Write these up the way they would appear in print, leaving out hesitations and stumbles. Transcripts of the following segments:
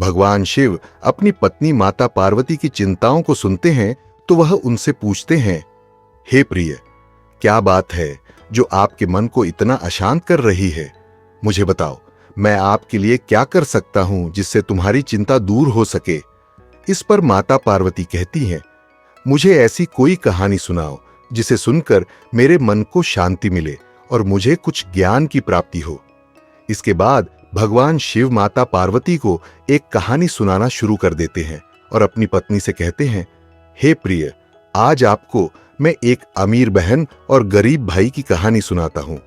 भगवान शिव अपनी पत्नी माता पार्वती की चिंताओं को सुनते हैं तो वह उनसे पूछते हैं, हे प्रिय, क्या बात है जो आपके मन को इतना अशांत कर रही है? मुझे बताओ, मैं आपके लिए क्या कर सकता हूं जिससे तुम्हारी चिंता दूर हो सके? इस पर माता पार्वती कहती हैं, मुझे ऐसी कोई कहानी सुनाओ जिसे सुनकर मेरे मन को शांति मिले और मुझे कुछ ज्ञान की प्राप्ति हो। इसके बाद भगवान शिव माता पार्वती को एक कहानी सुनाना शुरू कर देते हैं और अपनी पत्नी से कहते हैं, हे प्रिय, आज आपको मैं एक अमीर बहन और गरीब भाई की कहानी सुनाता हूं।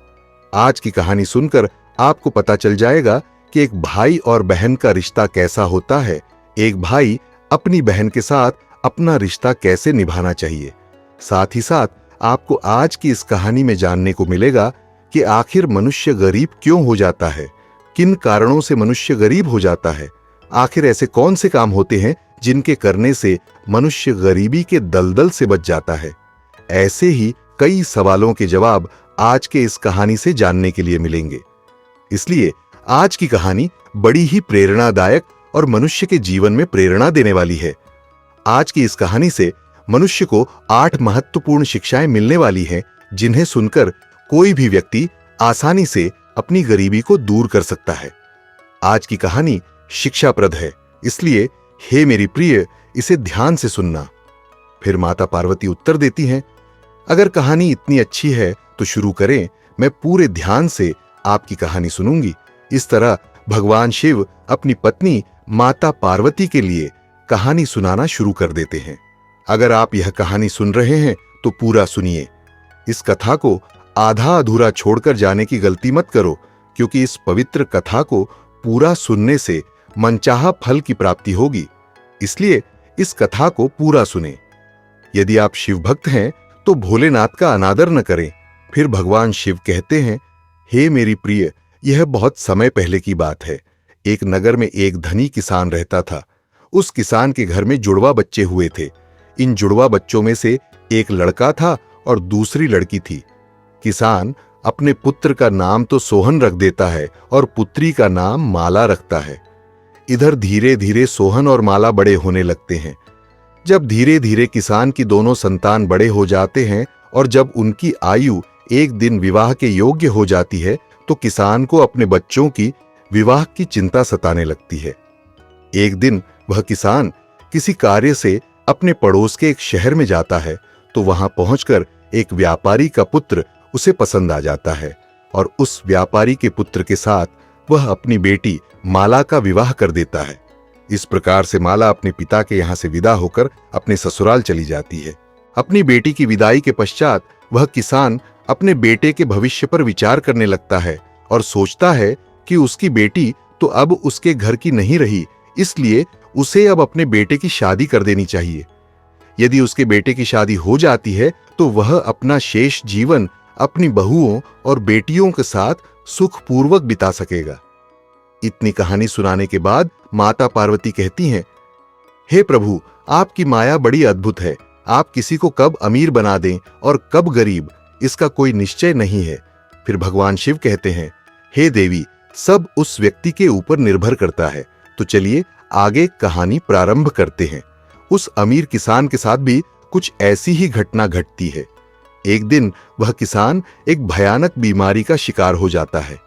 आज की कहानी सुनकर आपको पता चल जाएगा कि एक भाई और बहन का रिश्ता कैसा होता है, एक भाई अपनी बहन के साथ अपना रिश्ता कैसे निभाना चाहिए। साथ ही साथ आपको आज की इस कहानी में जानने को मिलेगा कि आखिर मनुष्य गरीब क्यों हो जाता है, किन कारणों से मनुष्य गरीब हो जाता है, आखिर ऐसे कौन से काम होते हैं जिनके करने से मनुष्य गरीबी के दलदल से बच जाता है। ऐसे ही कई सवालों के जवाब आज के इस कहानी से जानने के लिए मिलेंगे। इसलिए आज की कहानी बड़ी ही प्रेरणादायक और मनुष्य के जीवन में प्रेरणा देने वाली है। आज की इस कहानी से मनुष्य को 8 महत्वपूर्ण शिक्षाएं मिलने वाली हैं, जिन्हें सुनकर कोई भी व्यक्ति आसानी से अपनी गरीबी को दूर कर सकता है। आज की कहानी शिक्षाप्रद है, इसलिए हे मेरी प्रिय, इसे ध्यान से सुनना। फिर माता पार्वती उत्तर देती हैं, अगर कहानी इतनी अच्छी है तो शुरू करें, मैं पूरे ध्यान से आपकी कहानी सुनूंगी। इस तरह भगवान शिव अपनी पत्नी माता पार्वती के लिए कहानी सुनाना शुरू कर देते हैं। अगर आप यह कहानी सुन रहे हैं तो पूरा सुनिए। इस कथा को आधा अधूरा छोड़कर जाने की गलती मत करो, क्योंकि इस पवित्र कथा को पूरा सुनने से मनचाहा फल की प्राप्ति होगी। इसलिए इस कथा को पूरा सुने। यदि आप शिव भक्त हैं तो भोलेनाथ का अनादर न करें। फिर भगवान शिव कहते हैं, हे मेरी प्रिय, यह बहुत समय पहले की बात है। एक नगर में एक धनी किसान रहता था। उस किसान के घर में जुड़वा बच्चे हुए थे। इन जुड़वा बच्चों में से एक लड़का था और दूसरी लड़की थी। किसान अपने पुत्र का नाम तो सोहन रख देता है और पुत्री का नाम माला रखता है। इधर धीरे धीरे सोहन और माला बड़े होने लगते हैं। जब धीरे धीरे किसान की दोनों संतान बड़े हो जाते हैं और जब उनकी आयु एक दिन विवाह के योग्य हो जाती है, तो किसान को अपने बच्चों की विवाह की चिंता सताने लगती है। एक दिन वह किसान किसी कार्य से अपने पड़ोस के एक शहर में जाता है, तो वहां पहुंचकर एक व्यापारी का पुत्र उसे पसंद आ जाता है और उस व्यापारी के पुत्र के साथ वह अपनी बेटी माला का विवाह कर देता है। इस प्रकार से माला अपने पिता के यहां से विदा होकर अपने ससुराल चली जाती है। अपनी बेटी की विदाई के पश्चात वह किसान अपने बेटे के भविष्य पर विचार करने लगता है और सोचता है कि उसकी बेटी तो अब उसके घर की नहीं रही, इसलिए उसे अब अपने बेटे की शादी कर देनी चाहिए। यदि उसके बेटे की शादी हो जाती है तो वह अपना शेष जीवन अपनी बहुओं और बेटियों के साथ सुखपूर्वक बिता सकेगा। इतनी कहानी सुनाने के बाद माता पार्वती कहती हैं, हे प्रभु, आपकी माया बड़ी अद्भुत है। आप किसी को कब अमीर बना दें और कब गरीब, इसका कोई निश्चय नहीं है। फिर भगवान शिव कहते हैं, हे देवी, सब उस व्यक्ति के ऊपर निर्भर करता है। तो चलिए आगे कहानी प्रारंभ करते हैं। उस अमीर किसान के साथ भी कुछ ऐसी ही घटना घटती है। एक दिन वह किसान एक भयानक बीमारी का शिकार हो जाता है।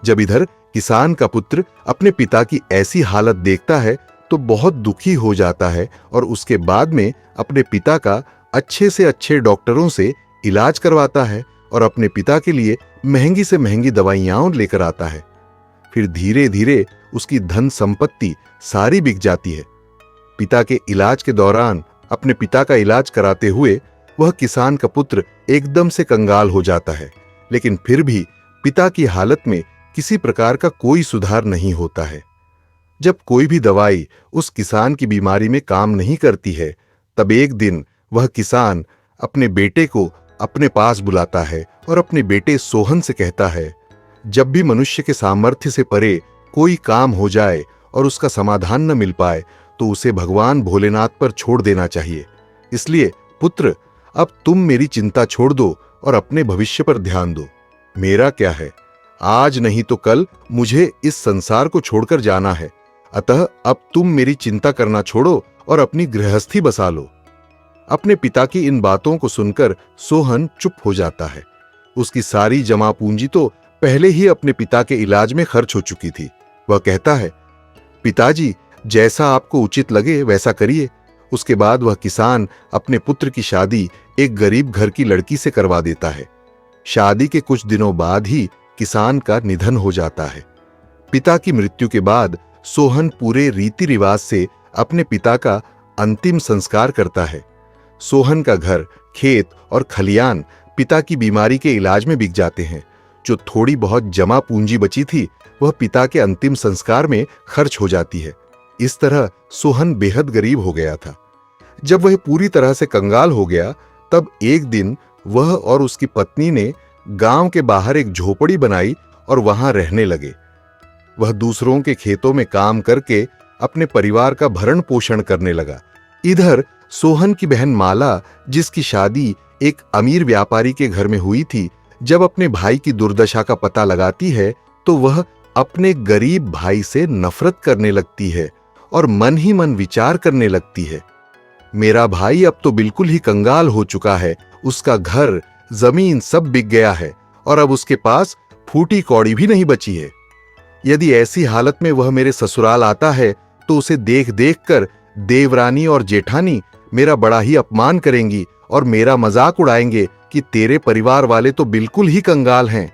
जब इधर किसान का पुत्र अपने पिता की ऐसी हालत देखता है तो बहुत दुखी हो जाता है और उसके बाद में अपने पिता का अच्छे से अच्छे डॉक्टरों से इलाज करवाता है और अपने पिता के लिए महंगी से महंगी दवाइयां लेकर आता है। फिर धीरे धीरे उसकी धन संपत्ति सारी बिक जाती है। पिता के इलाज के दौरान अपने पिता का इलाज कराते हुए वह किसान का पुत्र एकदम से कंगाल हो जाता है, लेकिन फिर भी पिता की हालत में किसी प्रकार का कोई सुधार नहीं होता है। जब कोई भी दवाई उस किसान की बीमारी में काम नहीं करती है, तब एक दिन वह किसान अपने बेटे को अपने पास बुलाता है और अपने बेटे सोहन से कहता है, जब भी मनुष्य के सामर्थ्य से परे कोई काम हो जाए और उसका समाधान न मिल पाए तो उसे भगवान भोलेनाथ पर छोड़ देना चाहिए। इसलिए पुत्र, अब तुम मेरी चिंता छोड़ दो और अपने भविष्य पर ध्यान दो। मेरा क्या है, आज नहीं तो कल मुझे इस संसार को छोड़कर जाना है। अतः अब तुम मेरी चिंता करना छोड़ो और अपनी गृहस्थी बसा लो। अपने पिता की इन बातों को सुनकर सोहन चुप हो जाता है। उसकी सारी जमा पूंजी तो पहले ही अपने पिता के इलाज में खर्च हो चुकी थी। वह कहता है, पिताजी, जैसा आपको उचित लगे वैसा करिए। उसके बाद वह किसान अपने पुत्र की शादी एक गरीब घर की लड़की से करवा देता है। शादी के कुछ दिनों बाद ही किसान का निधन हो जाता है। पिता की मृत्यु के बाद सोहन पूरे रीति रिवाज से अपने पिता का अंतिम संस्कार करता है। सोहन का घर, खेत और खलियान पिता की बीमारी के इलाज में बिक जाते हैं। जो थोड़ी बहुत जमा पूंजी बची थी वह पिता के अंतिम संस्कार में खर्च हो जाती है। इस तरह सोहन बेहद गरीब हो गया था। जब वह पूरी तरह से कंगाल हो गया तब एक दिन वह और उसकी पत्नी ने गांव के बाहर एक झोपड़ी बनाई और वहां रहने लगे। वह दूसरों के खेतों में काम करके अपने परिवार का भरण पोषण करने लगा। इधर सोहन की बहन माला, जिसकी शादी एक अमीर व्यापारी के घर में हुई थी, जब अपने भाई की दुर्दशा का पता लगाती है तो वह अपने गरीब भाई से नफरत करने लगती है और मन ही मन विचार करने लगती है, मेरा भाई अब तो बिल्कुल ही कंगाल हो चुका है। उसका घर, जमीन सब बिक गया है और अब उसके पास फूटी कौड़ी भी नहीं बची है। यदि ऐसी हालत में वह मेरे ससुराल आता है तो उसे देख देख कर देवरानी और जेठानी मेरा बड़ा ही अपमान करेंगी और मेरा मजाक उड़ाएंगे कि तेरे परिवार वाले तो बिल्कुल ही कंगाल हैं।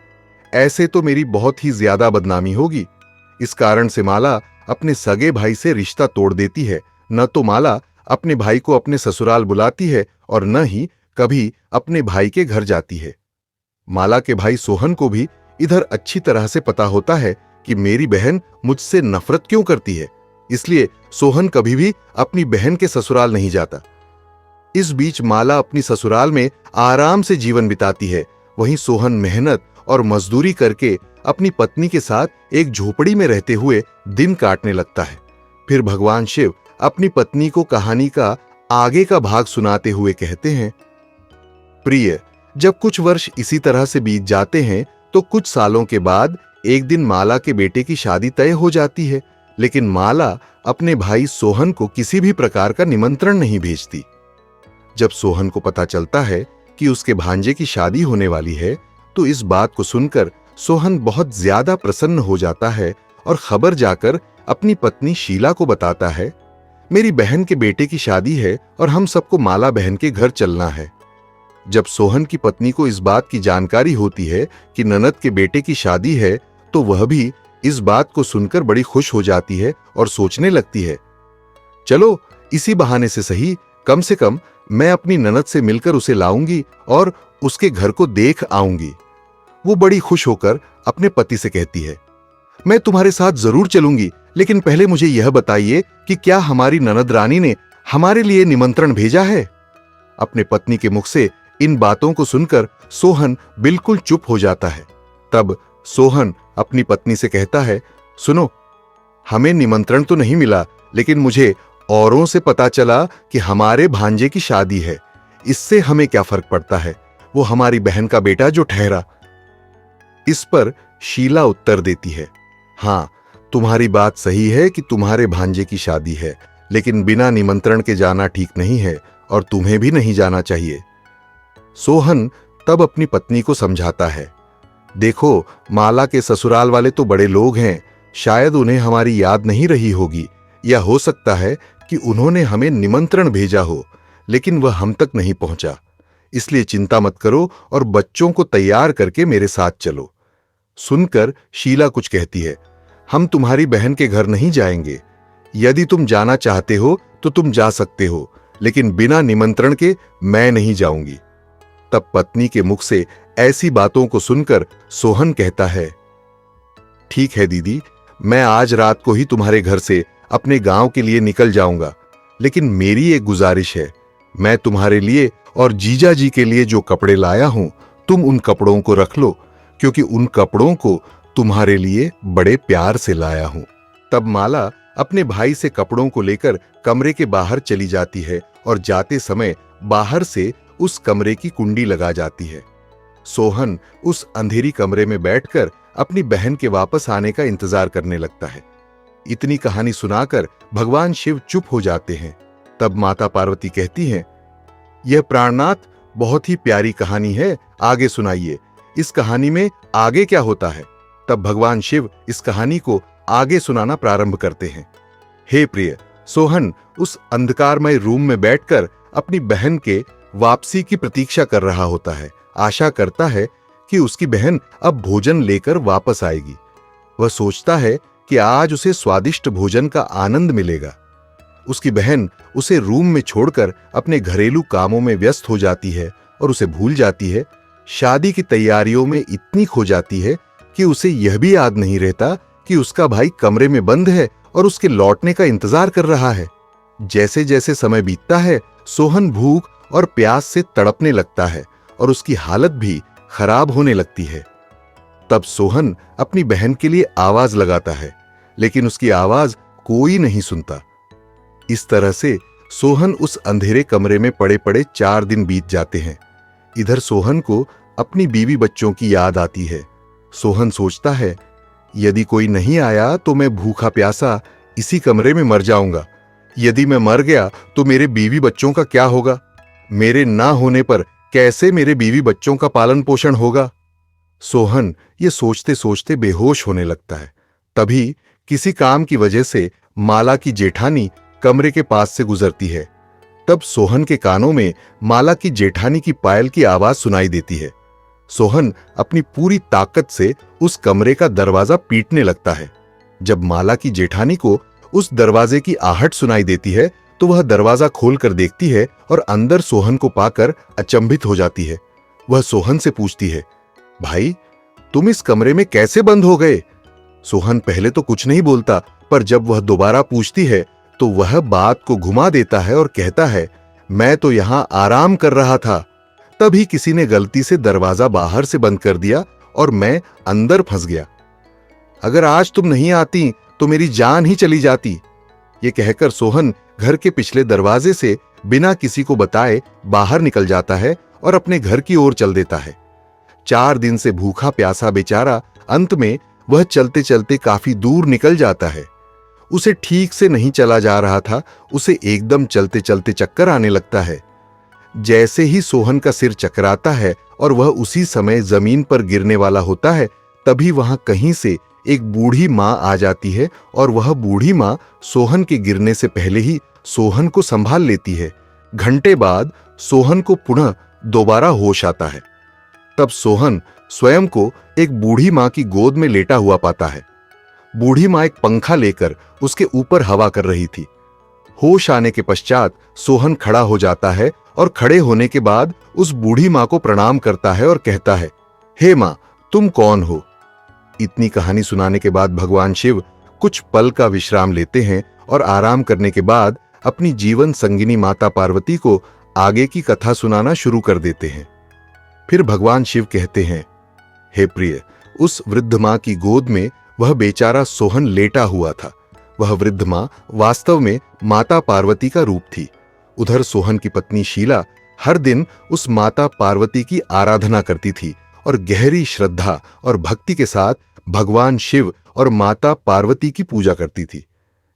ऐसे तो मेरी बहुत ही ज्यादा बदनामी होगी। इस कारण से माला अपने सगे भाई से रिश्ता तोड़ देती है। न तो माला अपने भाई को अपने ससुराल बुलाती है और न ही कभी अपने भाई के घर जाती है। माला के भाई सोहन को भी इधर अच्छी तरह से पता होता है कि मेरी बहन मुझसे नफरत क्यों करती है, इसलिए सोहन कभी भी अपनी बहन के ससुराल नहीं जाता। इस बीच माला अपनी ससुराल में आराम से जीवन बिताती है। वहीं सोहन मेहनत और मजदूरी करके अपनी पत्नी के साथ एक झोपड़ी में रहते हुए दिन काटने लगता है। फिर भगवान शिव अपनी पत्नी को कहानी का आगे का भाग सुनाते हुए कहते हैं, प्रिय, जब कुछ वर्ष इसी तरह से बीत जाते हैं तो कुछ सालों के बाद एक दिन माला के बेटे की शादी तय हो जाती है, लेकिन माला अपने भाई सोहन को किसी भी प्रकार का निमंत्रण नहीं भेजती। जब सोहन को पता चलता है कि उसके भांजे की शादी होने वाली है तो इस बात को सुनकर सोहन बहुत ज्यादा प्रसन्न हो जाता है और खबर जाकर अपनी पत्नी शीला को बताता है, मेरी बहन के बेटे की शादी है और हम सबको माला बहन के घर चलना है। जब सोहन की पत्नी को इस बात की जानकारी होती है कि ननद के बेटे की शादी है तो वह भी इस बात को सुनकर बड़ी खुश हो जाती है और सोचने लगती है, चलो इसी बहाने से सही, कम से कम मैं अपनी ननद से मिलकर उसे लाऊंगी और उसके घर को देख आऊंगी। वो बड़ी खुश होकर अपने पति से कहती है, मैं तुम्हारे साथ जरूर चलूंगी, लेकिन पहले मुझे यह बताइए कि क्या हमारी ननद रानी ने हमारे लिए निमंत्रण भेजा है। अपने पत्नी के मुख से इन बातों को सुनकर सोहन बिल्कुल चुप हो जाता है। तब सोहन अपनी पत्नी से कहता है, सुनो, हमें निमंत्रण तो नहीं मिला, लेकिन मुझे औरों से पता चला कि हमारे भांजे की शादी है। इससे हमें क्या फर्क पड़ता है, वो हमारी बहन का बेटा जो ठहरा। इस पर शीला उत्तर देती है, हां, तुम्हारी बात सही है कि तुम्हारे भांजे की शादी है, लेकिन बिना निमंत्रण के जाना ठीक नहीं है और तुम्हें भी नहीं जाना चाहिए। सोहन तब अपनी पत्नी को समझाता है, देखो, माला के ससुराल वाले तो बड़े लोग हैं, शायद उन्हें हमारी याद नहीं रही होगी, या हो सकता है कि उन्होंने हमें निमंत्रण भेजा हो लेकिन वह हम तक नहीं पहुंचा। इसलिए चिंता मत करो और बच्चों को तैयार करके मेरे साथ चलो। सुनकर शीला कुछ कहती है, हम तुम्हारी बहन के घर नहीं जाएंगे। यदि तुम जाना चाहते हो तो तुम जा सकते हो, लेकिन बिना निमंत्रण के मैं नहीं जाऊंगी। तब पत्नी के मुख से ऐसी बातों को सुनकर सोहन कहता है, ठीक है दीदी, मैं आज रात को ही तुम्हारे घर से अपने गांव के लिए निकल जाऊंगा, लेकिन मेरी एक गुजारिश है, मैं तुम्हारे लिए और जीजा जी के लिए जो कपड़े लाया हूं तुम उन कपड़ों को रख लो, क्योंकि उन कपड़ों को तुम्हारे लिए बड़े प्यार से लाया हूं। तब माला अपने भाई से कपड़ों को लेकर कमरे के बाहर चली जाती है और जाते समय बाहर से उस कमरे की कुंडी लगा जाती है। सोहन उस अंधेरी कमरे में बैठकर अपनी बहन के वापस आने का इंतजार करने लगता है। इतनी कहानी सुनाकर भगवान शिव चुप हो जाते हैं। तब माता पार्वती कहती हैं, यह प्राणनाथ, बहुत ही प्यारी कहानी है, आगे सुनाइए। इस कहानी में आगे क्या होता है? तब भगवान शिव इस कहानी को आगे सुनाना प्रारंभ करते हैं। हे प्रिय, सोहन उस अंधकारमय रूम में बैठकर अपनी बहन के वापसी की प्रतीक्षा कर रहा होता है। आशा करता है कि उसकी बहन अब भोजन लेकर वापस आएगी। वह सोचता है कि आज उसे स्वादिष्ट भोजन का आनंद मिलेगा। उसकी बहन उसे रूम में छोड़कर अपने घरेलू कामों में व्यस्त हो जाती है और उसे भूल जाती है। शादी की तैयारियों में इतनी खो जाती है कि उसे यह भी याद नहीं रहता कि उसका भाई कमरे में बंद है और उसके लौटने का इंतजार कर रहा है। जैसे जैसे समय बीतता है, सोहन भूख और प्यास से तड़पने लगता है और उसकी हालत भी खराब होने लगती है। तब सोहन अपनी बहन के लिए आवाज लगाता है, लेकिन उसकी आवाज कोई नहीं सुनता। इस तरह से सोहन उस अंधेरे कमरे में पड़े पड़े 4 दिन बीत जाते हैं। इधर सोहन को अपनी बीवी बच्चों की याद आती है। सोहन सोचता है, यदि कोई नहीं आया तो मैं भूखा प्यासा इसी कमरे में मर जाऊंगा। यदि मैं मर गया तो मेरे बीवी बच्चों का क्या होगा? मेरे ना होने पर कैसे मेरे बीवी बच्चों का पालन पोषण होगा? सोहन ये सोचते सोचते बेहोश होने लगता है। तभी किसी काम की वजह से माला की जेठानी कमरे के पास से गुजरती है। तब सोहन के कानों में माला की जेठानी की पायल की आवाज सुनाई देती है। सोहन अपनी पूरी ताकत से उस कमरे का दरवाजा पीटने लगता है। जब माला की जेठानी को उस दरवाजे की आहट सुनाई देती है तो वह दरवाजा खोलकर देखती है और अंदर सोहन को पाकर अचंभित हो जाती है। वह सोहन से पूछती है, भाई तुम इस कमरे में कैसे बंद हो गए? सोहन पहले तो कुछ नहीं बोलता, पर जब वह दोबारा पूछती है तो वह बात को घुमा देता है और कहता है, मैं तो यहां आराम कर रहा था। तभी किसी ने गलती से दरवाजा बाहर से बंद कर दिया और मैं अंदर फंस गया। अगर आज तुम नहीं आती तो मेरी जान ही चली जाती। ये कहकर सोहन घर के पिछले दरवाजे से बिना किसी को बताए बाहर निकल जाता है और अपने घर की ओर चल देता है। 4 दिन से भूखा प्यासा बेचारा अंत में वह चलते चलते काफी दूर निकल जाता है। उसे ठीक से नहीं चला जा रहा था, उसे एकदम चलते चलते चक्कर आने लगता है। जैसे ही सोहन का सिर चकराता है और वह उसी समय जमीन पर गिरने वाला होता है, तभी वहां कहीं से एक बूढ़ी मां आ जाती है और वह बूढ़ी मां सोहन के गिरने से पहले ही सोहन को संभाल लेती है। घंटे बाद सोहन को पुनः दोबारा होश आता है। तब सोहन स्वयं को एक बूढ़ी मां की गोद में लेटा हुआ पाता है। बूढ़ी मां एक पंखा लेकर उसके ऊपर हवा कर रही थी। होश आने के पश्चात सोहन खड़ा हो जाता है और खड़े होने के बाद उस बूढ़ी मां को प्रणाम करता है और कहता है, हे मां, तुम कौन हो? इतनी कहानी सुनाने के बाद भगवान शिव कुछ पल का विश्राम लेते हैं और आराम करने के बाद अपनी जीवन संगिनी माता पार्वती को आगे की कथा सुनाना शुरू कर देते हैं। फिर भगवान शिव कहते हैं, हे प्रिय, उस वृद्ध मां की गोद में वह बेचारा सोहन लेटा हुआ था। वह वृद्ध मां वास्तव में माता पार्वती का रूप थी। उधर सोहन की पत्नी शीला हर दिन उस माता पार्वती की आराधना करती थी और गहरी श्रद्धा और भक्ति के साथ भगवान शिव और माता पार्वती की पूजा करती थी।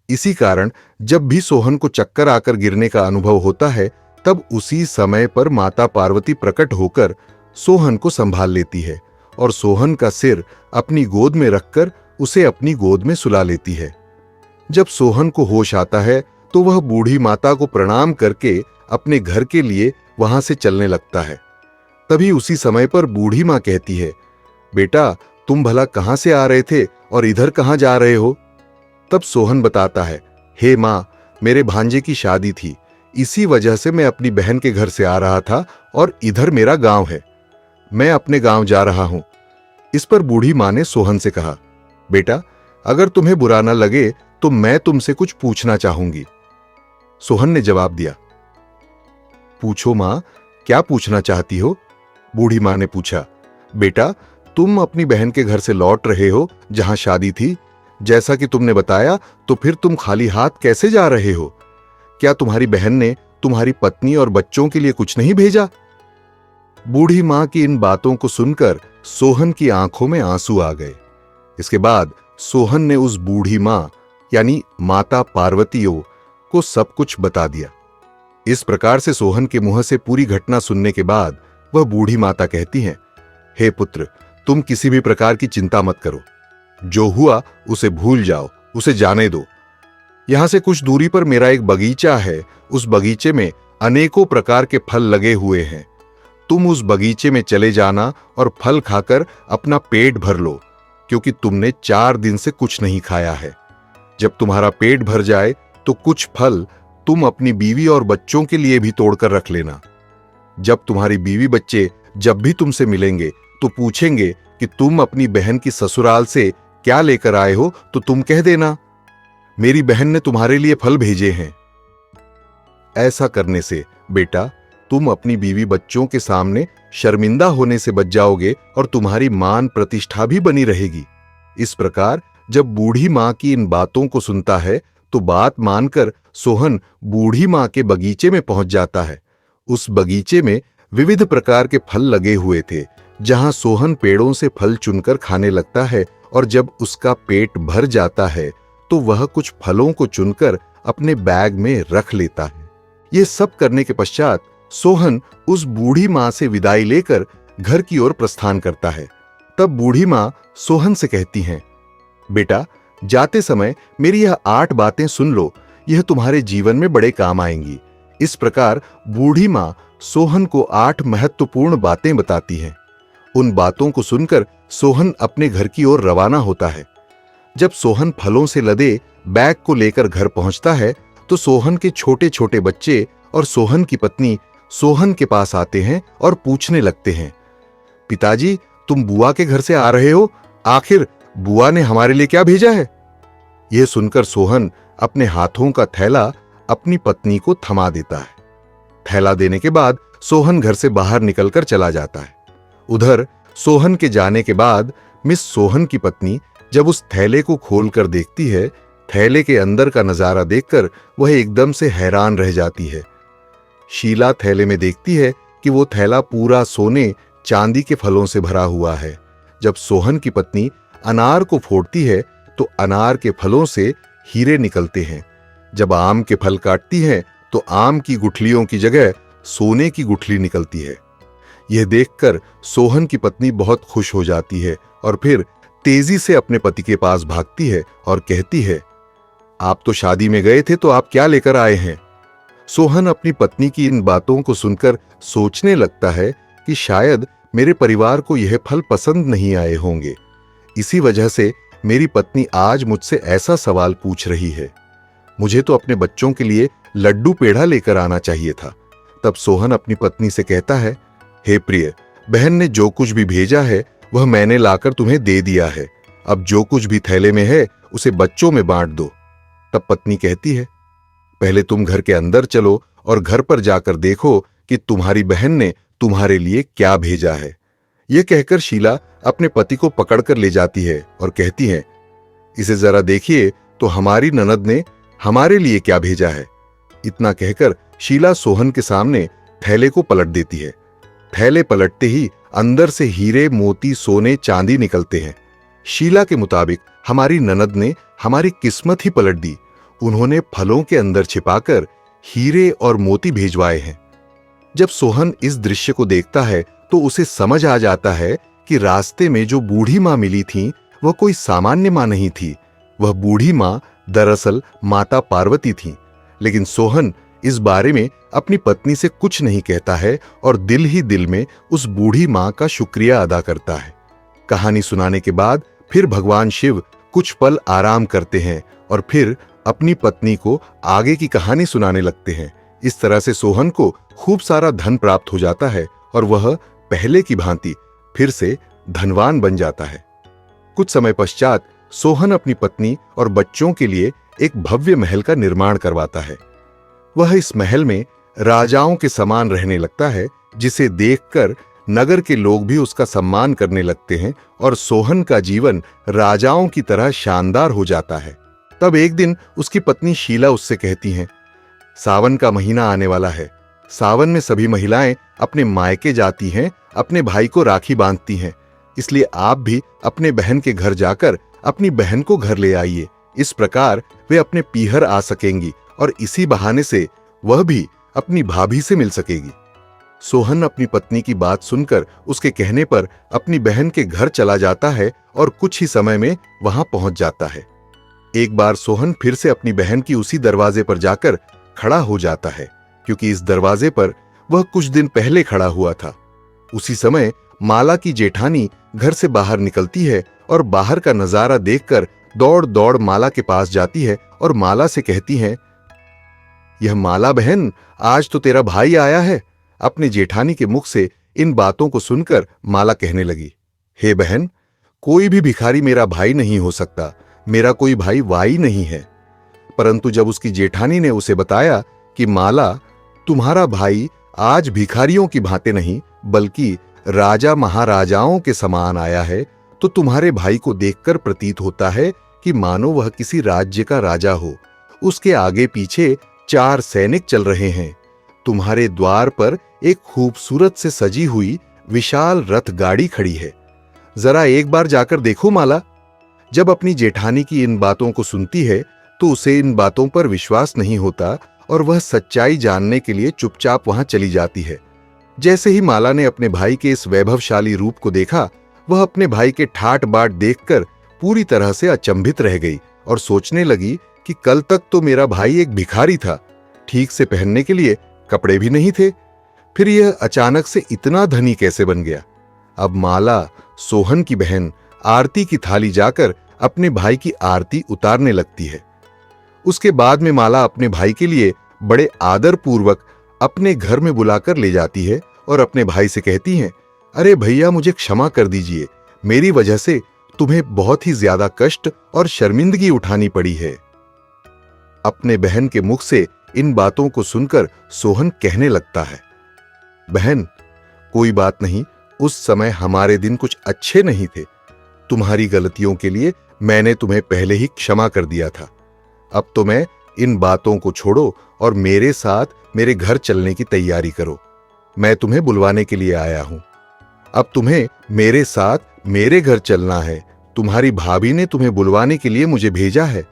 इसी कारण जब भी सोहन को चक्कर आकर गिरने का अनुभव होता है, तब उसी समय पर माता पार्वती प्रकट होकर सोहन को संभाल लेती है और सोहन का सिर अपनी गोद में रखकर उसे अपनी गोद में सुला लेती है। जब सोहन को होश आता है तो वह बूढ़ी माता को प्रणाम करके अपने घर के लिए वहां से चलने लगता है। तभी उसी समय पर बूढ़ी मां कहती है, बेटा तुम भला कहां से आ रहे थे और इधर कहां जा रहे हो? तब सोहन बताता है, हे मां, मेरे भांजे की शादी थी, इसी वजह से मैं अपनी बहन के घर से आ रहा था और इधर मेरा गांव है, मैं अपने गांव जा रहा हूं। इस पर बूढ़ी मां ने सोहन से कहा, बेटा अगर तुम्हें बुरा न लगे तो मैं तुमसे कुछ पूछना चाहूंगी। सोहन ने जवाब दिया, पूछो मां, क्या पूछना चाहती हो? बूढ़ी मां ने पूछा, बेटा तुम अपनी बहन के घर से लौट रहे हो जहां शादी थी, जैसा कि तुमने बताया, तो फिर तुम खाली हाथ कैसे जा रहे हो? क्या तुम्हारी बहन ने तुम्हारी पत्नी और बच्चों के लिए कुछ नहीं भेजा? बूढ़ी मां की इन बातों को सुनकर सोहन की आंखों में आंसू आ गए। इसके बाद सोहन ने उस बूढ़ी मां यानी माता पार्वतियों को सब कुछ बता दिया। इस प्रकार से सोहन के मुंह से पूरी घटना सुनने के बाद वह बूढ़ी माता कहती हैं, हे पुत्र, तुम किसी भी प्रकार की चिंता मत करो। जो हुआ उसे भूल जाओ, उसे जाने दो। यहां से कुछ दूरी पर मेरा एक बगीचा है। उस बगीचे में अनेकों प्रकार के फल लगे हुए हैं। तुम उस बगीचे में चले जाना और फल खाकर अपना पेट भर लो, क्योंकि तुमने 4 दिन से कुछ नहीं खाया है। जब तुम्हारा पेट भर जाए तो कुछ फल तुम अपनी बीवी और बच्चों के लिए भी तोड़कर रख लेना। जब तुम्हारी बीवी बच्चे जब भी तुमसे मिलेंगे तो पूछेंगे कि तुम अपनी बहन की ससुराल से क्या लेकर आए हो, तो तुम कह देना, मेरी बहन ने तुम्हारे लिए फल भेजे हैं। ऐसा करने से बेटा तुम अपनी बीवी बच्चों के सामने शर्मिंदा होने से बच जाओगे और तुम्हारी मान प्रतिष्ठा भी बनी रहेगी। इस प्रकार जब बूढ़ी मां की इन बातों को सुनता है तो बात मानकर सोहन बूढ़ी मां के बगीचे में पहुंच जाता है। उस बगीचे में विविध प्रकार के फल लगे हुए थे, जहां सोहन पेड़ों से फल चुनकर खाने लगता है और जब उसका पेट भर जाता है तो वह कुछ फलों को चुनकर अपने बैग में रख लेता है। ये सब करने के पश्चात सोहन उस बूढ़ी मां से विदाई लेकर घर की ओर प्रस्थान करता है। तब बूढ़ी मां सोहन से कहती हैं, बेटा जाते समय मेरी यह 8 बातें सुन लो, यह तुम्हारे जीवन में बड़े काम आएंगी। इस प्रकार बूढ़ी मां सोहन को 8 महत्वपूर्ण बातें बताती हैं। उन बातों को सुनकर सोहन अपने घर की ओर रवाना होता है। जब सोहन फलों से लदे बैग को लेकर घर पहुंचता है तो सोहन के छोटे छोटे बच्चे और सोहन की पत्नी सोहन के पास आते हैं और पूछने लगते हैं, पिताजी तुम बुआ के घर से आ रहे हो, आखिर बुआ ने हमारे लिए क्या भेजा है? यह सुनकर सोहन अपने हाथों का थैला अपनी पत्नी को थमा देता है। थैला देने के बाद सोहन घर से बाहर निकलकर चला जाता है। उधर सोहन के जाने के बाद मिस सोहन की पत्नी जब उस थैले को खोलकर देखती है, थैले के अंदर का नजारा देखकर वह एकदम से हैरान रह जाती है। शीला थैले में देखती है कि वो थैला पूरा सोने चांदी के फलों से भरा हुआ है। जब सोहन की पत्नी अनार को फोड़ती है तो अनार के फलों से हीरे निकलते हैं। जब आम के फल काटती है तो आम की गुठलियों की जगह सोने की गुठली निकलती है। यह देखकर सोहन की पत्नी बहुत खुश हो जाती है और फिर तेजी से अपने पति के पास भागती है और कहती है, आप तो शादी में गए थे, तो आप क्या लेकर आए हैं? सोहन अपनी पत्नी की इन बातों को सुनकर सोचने लगता है कि शायद मेरे परिवार को यह फल पसंद नहीं आए होंगे, इसी वजह से मेरी पत्नी आज मुझसे ऐसा सवाल पूछ रही है। मुझे तो अपने बच्चों के लिए लड्डू पेड़ा लेकर आना चाहिए था। तब सोहन अपनी पत्नी से कहता है, हे प्रिय, बहन ने जो कुछ भी भेजा है वह मैंने लाकर तुम्हें दे दिया है। अब जो कुछ भी थैले में है उसे बच्चों में बांट दो। तब पत्नी कहती है, पहले तुम घर के अंदर चलो और घर पर जाकर देखो कि तुम्हारी बहन ने तुम्हारे लिए क्या भेजा है। यह कहकर शीला अपने पति को पकड़कर ले जाती है और कहती है, इसे जरा देखिए तो हमारी ननद ने हमारे लिए क्या भेजा है। इतना कहकर शीला सोहन के सामने थैले को पलट देती है। थैले पलटते ही अंदर से हीरे, मोती, सोने, चांदी निकलते हैं। शीला के मुताबिक हमारी ननद ने हमारी किस्मत ही पलट दी। उन्होंने फलों के अंदर छिपाकर हीरे और मोती भेजवाए हैं। जब सोहन इस दृश्य को देखता है तो उसे समझ आ जाता है कि रास्ते में जो बूढ़ी मां मिली थी वह कोई सामान्य मां नहीं थी। वह बूढ़ी मां दरअसल माता पार्वती थी। लेकिन सोहन इस बारे में अपनी पत्नी से कुछ नहीं कहता है और दिल ही दिल में उस बूढ़ी मां का शुक्रिया अदा करता है। कहानी सुनाने के बाद फिर भगवान शिव कुछ पल आराम करते हैं और फिर अपनी पत्नी को आगे की कहानी सुनाने लगते हैं। इस तरह से सोहन को खूब सारा धन प्राप्त हो जाता है और वह पहले की भांति फिर से धनवान बन जाता है। कुछ समय पश्चात सोहन अपनी पत्नी और बच्चों के लिए एक भव्य महल का निर्माण करवाता है। वह इस महल में राजाओं के समान रहने लगता है, जिसे देखकर नगर के लोग भी उसका सम्मान करने लगते हैं और सोहन का जीवन राजाओं की तरह शानदार हो जाता है। तब एक दिन उसकी पत्नी शीला उससे कहती हैं, सावन का महीना आने वाला है। सावन में सभी महिलाएं अपने मायके जाती हैं, अपने भाई को राखी बांधती हैं। इसलिए आप भी अपने बहन के घर जाकर अपनी बहन को घर ले आइए। इस प्रकार वे अपने पीहर आ सकेंगी और इसी बहाने से वह भी अपनी भाभी से मिल सकेगी। सोहन अपनी पत्नी की बात सुनकर उसके कहने पर अपनी बहन के घर चला जाता है और कुछ ही समय में वहां पहुंच जाता है। एक बार सोहन फिर से अपनी बहन की उसी दरवाजे पर जाकर खड़ा हो जाता है, क्योंकि इस दरवाजे पर वह कुछ दिन पहले खड़ा हुआ था। उसी समय माला की जेठानी घर से बाहर निकलती है और बाहर का नजारा देखकर दौड़ दौड़ माला के पास जाती है और माला से कहती है, यह माला बहन, आज तो तेरा भाई आया है। अपने जेठानी के मुख से इन बातों को सुनकर माला कहने लगी, हे बहन, कोई भी भिखारी मेरा भाई नहीं हो सकता, मेरा कोई भाई वाई नहीं है। परंतु जब उसकी जेठानी ने उसे बताया कि माला, तुम्हारा भाई आज भिखारियों की भांति नहीं बल्कि राजा महाराजाओं के समान आया है, तो तुम्हारे भाई को देखकर प्रतीत होता है कि मानो वह किसी राज्य का राजा हो। उसके आगे पीछे 4 सैनिक चल रहे हैं। तुम्हारे द्वार पर एक खूबसूरत से सजी हुई विशाल रथ गाड़ी खड़ी है। जरा एक बार जाकर देखो माला। जब अपनी जेठानी की इन बातों को सुनती है तो उसे इन बातों पर विश्वास नहीं होता और वह सच्चाई जानने के लिए चुपचाप वहां चली जाती है। जैसे ही माला ने अपने भाई के इस वैभवशाली रूप को देखा, वह अपने भाई के ठाट बाट देखकर पूरी तरह से अचंभित रह गई और सोचने लगी कि कल तक तो मेरा भाई एक भिखारी था, ठीक से पहनने के लिए कपड़े भी नहीं थे, फिर यह अचानक से इतना धनी कैसे बन गया। अब माला सोहन की बहन आरती की थाली जाकर अपने भाई की आरती उतारने लगती है। उसके बाद में माला अपने भाई के लिए बड़े आदर पूर्वक अपने घर में बुलाकर ले जाती है और अपने भाई से कहती है, अरे भैया, मुझे क्षमा कर दीजिए, मेरी वजह से तुम्हें बहुत ही ज्यादा कष्ट और शर्मिंदगी उठानी पड़ी है। अपने बहन के मुख से इन बातों को सुनकर सोहन कहने लगता है, बहन, कोई बात नहीं, उस समय हमारे दिन कुछ अच्छे नहीं थे। तुम्हारी गलतियों के लिए मैंने तुम्हें पहले ही क्षमा कर दिया था। अब तो मैं इन बातों को छोड़ो और मेरे साथ मेरे घर चलने की तैयारी करो। मैं तुम्हें बुलवाने के लिए आया हूं। अब तुम्हें मेरे साथ मेरे घर चलना है। तुम्हारी भाभी ने तुम्हें बुलवाने के लिए मुझे भेजा है।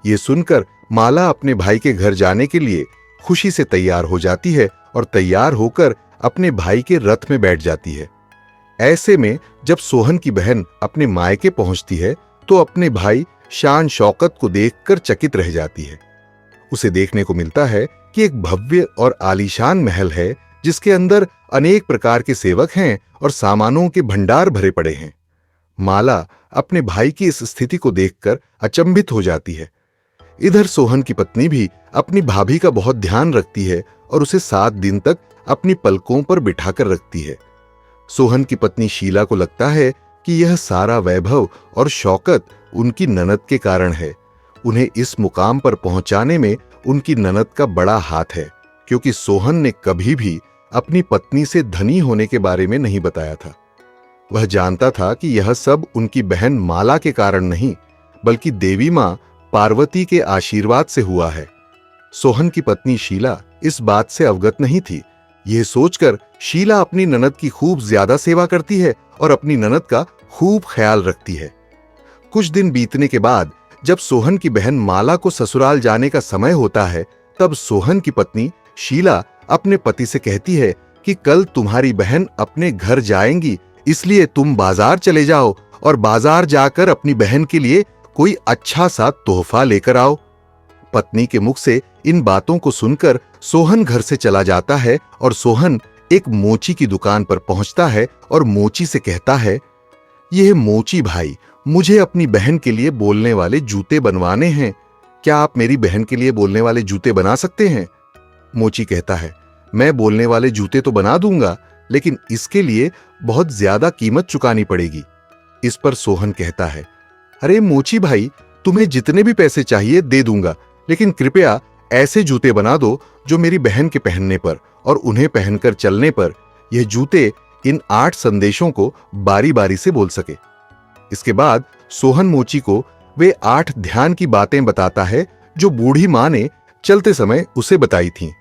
यह सुनकर माला अपने भाई के घर जाने के लिए खुशी से तैयार हो जाती है और तैयार होकर अपने भाई के रथ में बैठ जाती है। ऐसे में जब सोहन की बहन अपने मायके पहुंचती है तो अपने भाई शान शौकत को देखकर चकित रह जाती है। उसे देखने को मिलता है कि एक भव्य और आलीशान महल है, जिसके अंदर अनेक प्रकार के सेवक हैं और सामानों के भंडार भरे पड़े हैं। माला अपने भाई की इस स्थिति को देखकर अचंभित हो जाती है। इधर सोहन की पत्नी भी अपनी भाभी का बहुत ध्यान रखती है और उसे 7 दिन तक अपनी पलकों पर बिठाकर रखती है। सोहन की पत्नी शीला को लगता है कि यह सारा वैभव और शौकत उनकी ननद के कारण है। उन्हें इस मुकाम पर पहुंचाने में उनकी ननद का बड़ा हाथ है, क्योंकि सोहन ने कभी भी अपनी पत्नी से धनी होने के बारे में नहीं बताया था। वह जानता था कि यह सब उनकी बहन माला के कारण नहीं, बल्कि देवी मां पार्वती के आशीर्वाद से हुआ है। सोहन की पत्नी शीला इस बात से अवगत नहीं थी। यह सोचकर शीला अपनी ननद की खूब ज्यादा सेवा करती है और अपनी ननद का खूब ख्याल रखती है। कुछ दिन बीतने के बाद जब सोहन की बहन माला को ससुराल जाने का समय होता है, तब सोहन की पत्नी शीला अपने पति से कहती है कि कल तुम्हारी बहन अपने घर जाएंगी, इसलिए तुम बाजार चले जाओ और बाजार जाकर अपनी बहन के लिए कोई अच्छा सा तोहफा लेकर आओ। पत्नी के मुख से इन बातों को सुनकर सोहन घर से चला जाता है और सोहन एक मोची की दुकान पर पहुंचता है और मोची से कहता है, यह मोची भाई, मुझे अपनी बहन के लिए बोलने वाले जूते बनवाने हैं। क्या आप मेरी बहन के लिए बोलने वाले जूते बना सकते हैं? मोची कहता है, मैं बोलने वाले जूते तो बना दूंगा, लेकिन इसके लिए बहुत ज्यादा कीमत चुकानी पड़ेगी। इस पर सोहन कहता है, अरे मोची भाई, तुम्हें जितने भी पैसे चाहिए दे दूंगा, लेकिन कृपया ऐसे जूते बना दो जो मेरी बहन के पहनने पर और उन्हें पहनकर चलने पर यह जूते इन 8 संदेशों को बारी बारी से बोल सके। इसके बाद सोहन मोची को वे 8 ध्यान की बातें बताता है जो बूढ़ी मां ने चलते समय उसे बताई थीं।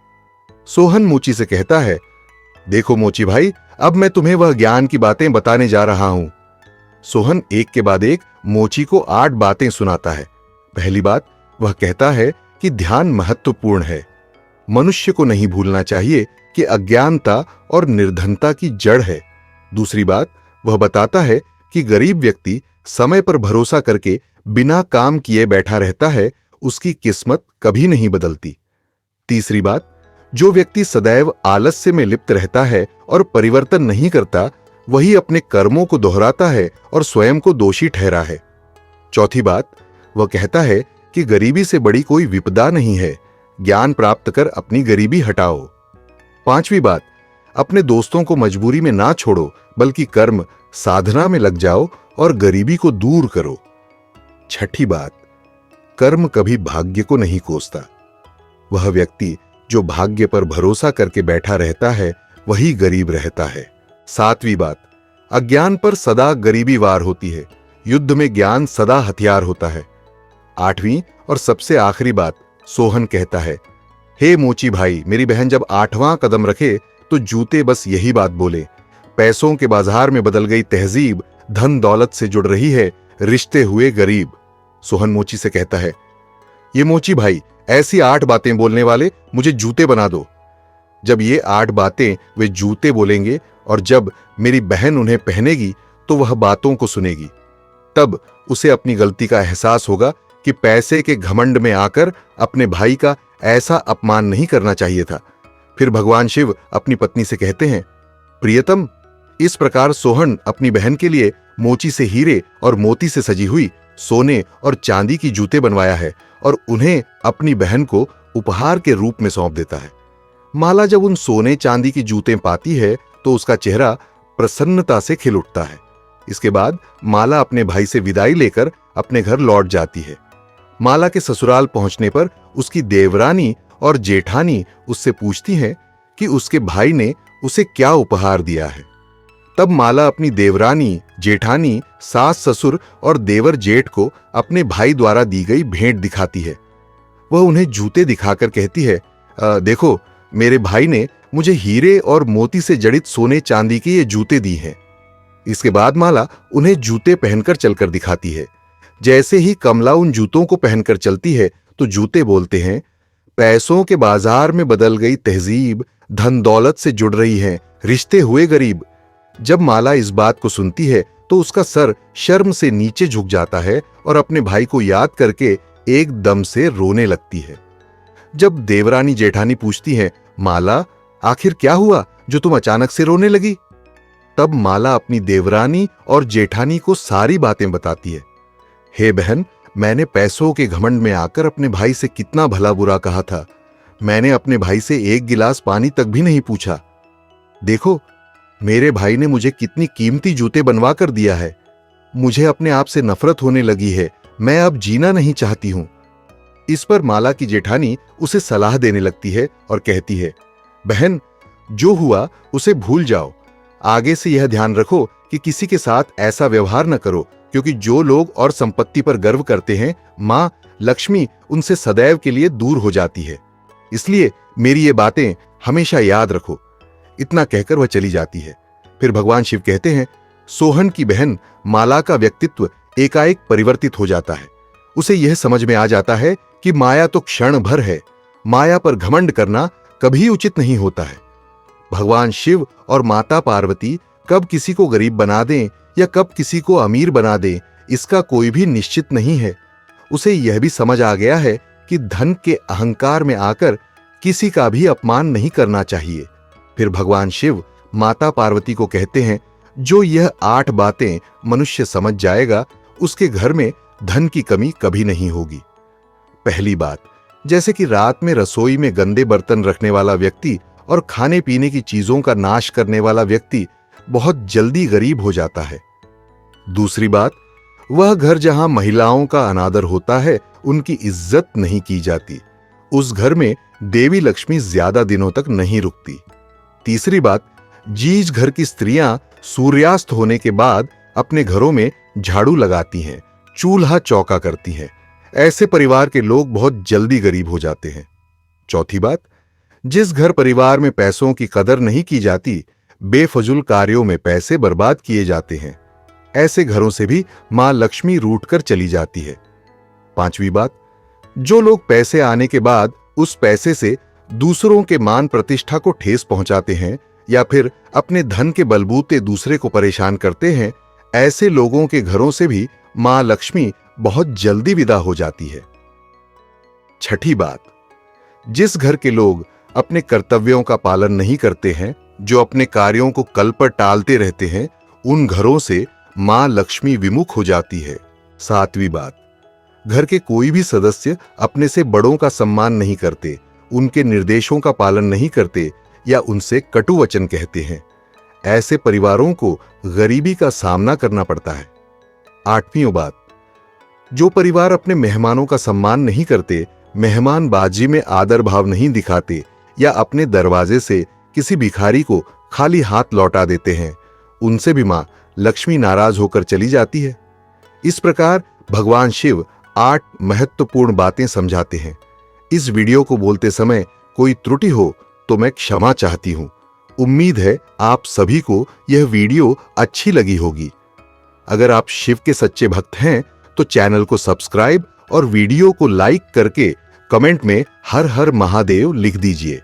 सोहन मोची से कहता है, देखो मोची भाई, अब मैं तुम्हें वह ज्ञान की बातें बताने जा रहा हूं। सोहन एक के बाद एक मोची को 8 बातें सुनाता है। पहली बात, वह कहता है कि ध्यान महत्वपूर्ण है। मनुष्य को नहीं भूलना चाहिए कि अज्ञानता और निर्धनता की जड़ है। दूसरी बात, वह बताता है कि गरीब व्यक्ति समय पर भरोसा करके बिना काम किए बैठा रहता है, उसकी किस्मत कभी नहीं बदलती। तीसरी बात, जो व्यक्ति सदैव आलस्य में लिप्त रहता है और परिवर्तन नहीं करता, वही अपने कर्मों को दोहराता है और स्वयं को दोषी ठहरा है। चौथी बात, वह कहता है कि गरीबी से बड़ी कोई विपदा नहीं है, ज्ञान प्राप्त कर अपनी गरीबी हटाओ। पांचवी बात, अपने दोस्तों को मजबूरी में ना छोड़ो, बल्कि कर्म साधना में लग जाओ और गरीबी को दूर करो। छठी बात, कर्म कभी भाग्य को नहीं कोसता। वह व्यक्ति जो भाग्य पर भरोसा करके बैठा रहता है, वही गरीब रहता है। सातवीं बात, अज्ञान पर सदा गरीबी वार होती है, युद्ध में ज्ञान सदा हथियार होता है। आठवीं और सबसे आखिरी बात, सोहन कहता है, हे मोची भाई, मेरी बहन जब 8वां कदम रखे तो जूते बस यही बात बोले, पैसों के बाजार में बदल गई तहजीब, धन दौलत से जुड़ रही है, रिश्ते हुए गरीब। सोहन मोची से कहता है, ये मोची भाई, ऐसी 8 बातें बोलने वाले मुझे जूते बना दो। जब ये 8 बातें वे जूते बोलेंगे और जब मेरी बहन उन्हें पहनेगी तो वह बातों को सुनेगी। तब उसे अपनी गलती का एहसास होगा कि पैसे के घमंड में आकर अपने भाई का ऐसा अपमान नहीं करना चाहिए था। फिर भगवान शिव अपनी पत्नी से कहते हैं, प्रियतम, इस प्रकार सोहन अपनी बहन के लिए मोची से हीरे और मोती से सजी हुई सोने और चांदी की जूते बनवाया है और उन्हें अपनी बहन को उपहार के रूप में सौंप देता है। माला जब उन सोने चांदी की जूतें पाती है तो उसका चेहरा प्रसन्नता से खिल उठता है। इसके बाद माला अपने भाई से विदाई लेकर अपने घर लौट जाती है। माला के ससुराल पहुंचने पर उसकी देवरानी और जेठानी उससे पूछती हैं कि उसके भाई ने उसे क्या उपहार दिया है। तब माला अपनी देवरानी, जेठानी, सास ससुर और देवर जेठ को अपने भाई द्वारा दी गई भेंट दिखाती है। वह उन्हें जूते दिखाकर कहती है, देखो, मेरे भाई ने मुझे हीरे और मोती से जड़ित सोने चांदी के ये जूते दी हैं। इसके बाद माला उन्हें जूते पहनकर चलकर दिखाती है। जैसे ही कमला उन जूतों को पहनकर चलती है तो जूते बोलते हैं, पैसों के बाजार में बदल गई तहजीब, धन दौलत से जुड़ रही है, रिश्ते हुए गरीब। जब माला इस बात को सुनती है तो उसका सर शर्म से नीचे झुक जाता है और अपने भाई को याद करके एकदम से रोने लगती है। जब देवरानी जेठानी पूछती है, माला, आखिर क्या हुआ जो तुम अचानक से रोने लगी? तब माला अपनी देवरानी और जेठानी को सारी बातें बताती है। हे बहन, मैंने पैसों के घमंड में आकर अपने भाई से कितना भला बुरा कहा था। मैंने अपने भाई से 1 गिलास पानी तक भी नहीं पूछा। देखो, मेरे भाई ने मुझे कितनी कीमती जूते बनवा कर दिया है। मुझे अपने आप से नफरत होने लगी है, मैं अब जीना नहीं चाहती हूं। इस पर माला की जेठानी उसे सलाह देने लगती है और कहती है, बहन, जो हुआ उसे भूल जाओ। आगे से यह ध्यान रखो कि किसी के साथ ऐसा व्यवहार न करो, क्योंकि जो लोग और संपत्ति पर गर्व करते हैं, मां लक्ष्मी उनसे सदैव के लिए दूर हो जाती है। इसलिए मेरी ये बातें हमेशा याद रखो। इतना कहकर वह चली जाती है। फिर भगवान शिव कहते हैं, सोहन की बहन माला का व्यक्तित्व एकाएक परिवर्तित हो जाता है। उसे यह समझ में आ जाता है कि माया तो क्षण भर है, माया पर घमंड करना कभी उचित नहीं होता है। भगवान शिव और माता पार्वती कब किसी को गरीब बना दें या कब किसी को अमीर बना दें, इसका कोई भी निश्चित नहीं है। उसे यह भी समझ आ गया है कि धन के अहंकार में आकर किसी का भी अपमान नहीं करना चाहिए। फिर भगवान शिव माता पार्वती को कहते हैं, जो यह 8 बातें मनुष्य समझ जाएगा, उसके घर में धन की कमी कभी नहीं होगी। पहली बात, जैसे कि रात में रसोई में गंदे बर्तन रखने वाला व्यक्ति और खाने पीने की चीजों का नाश करने वाला व्यक्ति बहुत जल्दी गरीब हो जाता है। दूसरी बात, वह घर जहां महिलाओं का अनादर होता है, उनकी इज्जत नहीं की जाती, उस घर में देवी लक्ष्मी ज्यादा दिनों तक नहीं रुकती। तीसरी बात, जिस घर की स्त्रियां सूर्यास्त होने के बाद अपने घरों में झाड़ू लगाती हैं, चूल्हा चौका करती हैं, ऐसे परिवार के लोग बहुत जल्दी गरीब हो जाते हैं। चौथी बात, जिस घर परिवार में पैसों की कदर नहीं की जाती, बेफजूल कार्यों में पैसे बर्बाद किए जाते हैं, ऐसे घरों से भी मां लक्ष्मी रूठ कर चली जाती है। 5वीं बात, जो लोग पैसे आने के बाद उस पैसे से दूसरों के मान प्रतिष्ठा को ठेस पहुंचाते हैं या फिर अपने धन के बलबूते दूसरे को परेशान करते हैं, ऐसे लोगों के घरों से भी मां लक्ष्मी बहुत जल्दी विदा हो जाती है। 6ठी बात, जिस घर के लोग अपने कर्तव्यों का पालन नहीं करते हैं, जो अपने कार्यों को कल पर टालते रहते हैं, उन घरों से मां लक्ष्मी विमुख हो जाती है। 7वीं बात, घर के कोई भी सदस्य अपने से बड़ों का सम्मान नहीं करते, उनके निर्देशों का पालन नहीं करते या उनसे कटु वचन कहते हैं, ऐसे परिवारों को गरीबी का सामना करना पड़ता है। 8वीं बात, जो परिवार अपने मेहमानों का सम्मान नहीं करते, मेहमानबाजी में आदर भाव नहीं दिखाते या अपने दरवाजे से किसी भिखारी को खाली हाथ लौटा देते हैं, उनसे भी मां लक्ष्मी नाराज होकर चली जाती है। इस प्रकार भगवान शिव 8 महत्वपूर्ण बातें समझाते हैं। इस वीडियो को बोलते समय कोई त्रुटि हो तो मैं क्षमा चाहती हूं। उम्मीद है आप सभी को यह वीडियो अच्छी लगी होगी। अगर आप शिव के सच्चे भक्त हैं तो चैनल को सब्सक्राइब और वीडियो को लाइक करके कमेंट में हर हर महादेव लिख दीजिए।